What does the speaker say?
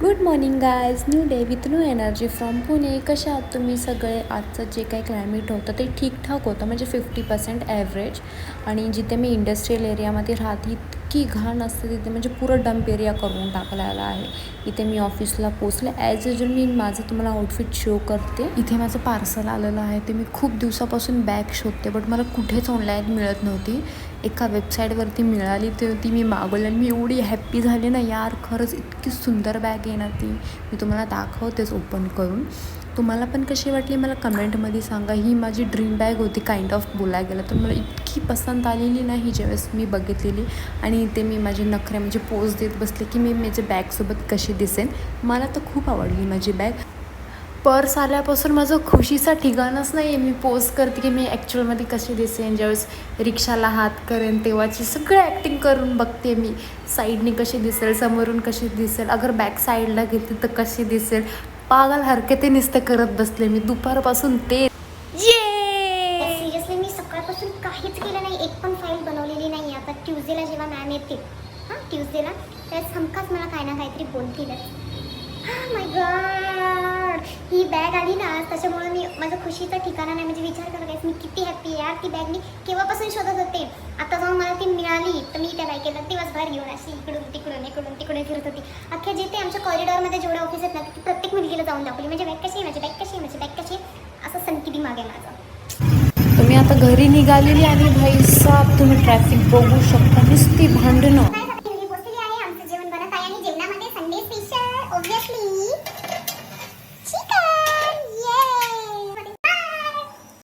Good morning guys, new day with new energy from Pune. कशा आहात तुम्ही सगळे? आजचं जे काही क्लायमेट होतं ते ठीकठाक होतं, म्हणजे 50% ॲव्हरेज. आणि जिथे मी इंडस्ट्रियल एरियामध्ये राहते इतकी घाण असते तिथे, म्हणजे पुरं डंप एरिया करून टाकलेला आहे. इथे मी ऑफिसला पोचले. ॲज युजल मी माझं तुम्हाला आउटफिट शो करते. इथे माझं पार्सल आलेलं आहे. ते मी खूप दिवसापासून बॅग शोधते, बट मला कुठेच ऑनलाईन मिळत नव्हती. एका वेबसाईटवरती मिळाली, ती मी मागवली आणि मी एवढी हॅप्पी झाली ना यार. खरंच इतकी सुंदर बॅग आहे ना ती. मी तुम्हाला दाखवतेच ओपन करून. तुम्हाला पण कशी वाटली मला कमेंटमध्ये सांगा. ही माझी ड्रीम बॅग होती काइंड ऑफ बोलायला गेलं तर. मला इतकी पसंत आलेली नाही ज्यावेळेस मी बघितलेली. आणि इथे मी माझी नखरे म्हणजे पोज देत बसले की मी माझ्या बॅगसोबत कशी दिसेन. मला तर खूप आवडली माझी बॅग. पर्स आल्यापासून माझं खुशीचा ठिकाणच नाही आहे. मी पोज करते की मी ॲक्च्युअलमध्ये कशी दिसेन. ज्यावेळेस रिक्षाला हात करेन तेव्हाची सगळं ॲक्टिंग करून बघते मी. साईडने कशी दिसेल, समोरून कशी दिसेल, अगर बॅक साईडला घेतली तर कशी दिसेल. पागल हरकती नुसते करत बसले मी दुपारपासून. ते सिरियसली मी सकाळपासून काहीच केलं नाही, एक पण फाईल बनवलेली नाही. आता ट्यूजडेला जेव्हा मॅम येतील, ट्यूजडेला त्यावेळेस हमखास मला काही ना काहीतरी बोलतीलच. माय गॉड, ही बॅग आली ना त्याच्यामुळे मी माझं खुशीचा ठिकाणा नाही. म्हणजे विचार करा गाईस, मी किती हॅप्पी यार. ती बॅग मी केव्हापासून शोधत होते. आता जाऊन मला ती मिळाली तर मी त्या बॅगेला दिवसभर घेऊन अशी इकडून तिकडून फिरत होती. अख्ख्या जिथे आमच्या कॉरिडॉरमध्ये जेवढे ऑफिस आहेत ना ती प्रत्येक मुलगीला जाऊन दाखवली. माझी बॅग कशी आहे, माझी बॅग कशी आहे, माझी बॅग कशी आहे, असं सनकी दिमाग आहे माझं. तुम्ही आता घरी निघालेली आणि भाई साहेब तुम्ही ट्रॅफिक बघू शकता. नुसती भांडणं.